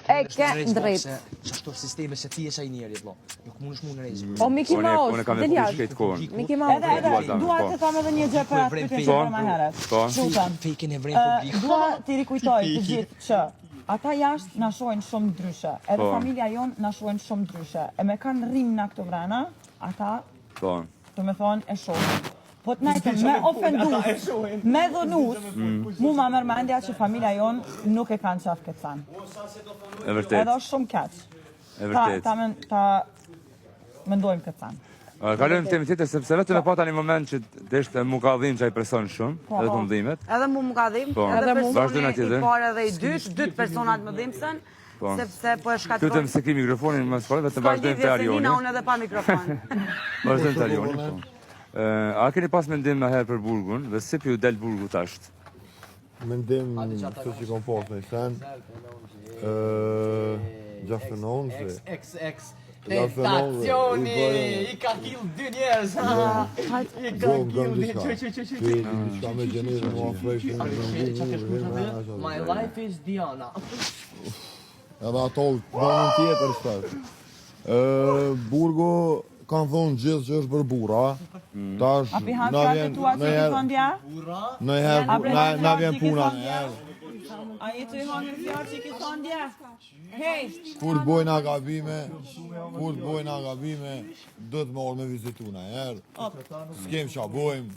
E ke drejt. Çfarë sisteme se ti je sa I njeri vëlla. Nuk mundesh mu në rrezik. O Mickey Mouse. Unë kam del vetë jashtë. shkejt kohën. Mickey Mouse. Edhe, dua të tham edhe një gjë për atë pyetje që më herët. Shutëm. Fake e vrem publik. Dua t'i rikujtoj të gjithë që ata jashtë na shohin shumë ndryshe. Edhe familja jon na shohin shumë ndryshe. E me kanë rrim na këto vrana, ata do me thonë e shohin. Po të najtë me ofendus, me dhunus, mu ma mërë mendja që familja jon nuk e kanë qaf këtë thanë. E vërtet. Edhe është shumë keq. E vërtet. Ta mendojmë këtë thanë. Kalojmë temi tjetër sepse vetëm e pata një moment që deshte mu ka dhim çaj person shumë, edhe të ndhimet. Edhe mu ka dhim, edhe personi I parë edhe I dytë personat më dhimësën, sepse po e shkatëroj. Pyetëm se ki mikrofonin më së vetëm vazhdojmë te Arioni. Ska unë edhe pa mikrofon. Vazhdojmë te Arioni. A keni pas mendim më herë për burgun dhe si ju del burgu tash? Mendim se që kom pas në sen. 69 XX Tentazioni, I ka kill 2 njerëz. I ka kill Diçka me gjenerë në afrejsh. My life is Diana. Edhe ato banën tjetër shtash. Burgu kanë thonë gjithë që është për burra. Tash A pi hanë fjallë të tua që të thonë dja? na vjen puna në herë. A I të I hanë fjallë që të thonë dja? Hej! Kur të bojna gabime, do të morë me vizitu në herë. S'kem qa bojmë.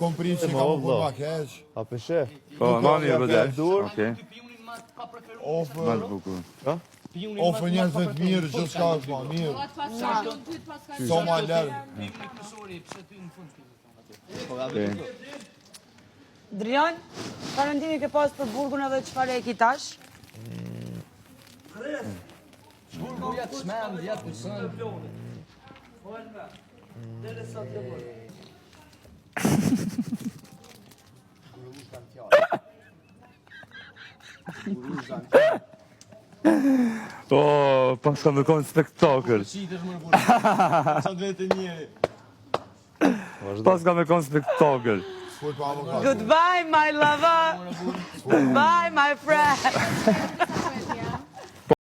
Kom prinë që ka më bërë ma keq. A peshe? Po, mami e vëdet. Okej. Ofër bukur. Ofër njerëzve të mirë, gjithë shka është ma mirë. So ma lërë. Drian, parëndimi ke pas për burgun edhe çfarë e ki tash? Burgu jetë shmend, jetë pësën. O, pas kam me spektakël. Pas kam me spektakël. Goodbye, my lover. Goodbye, my friend.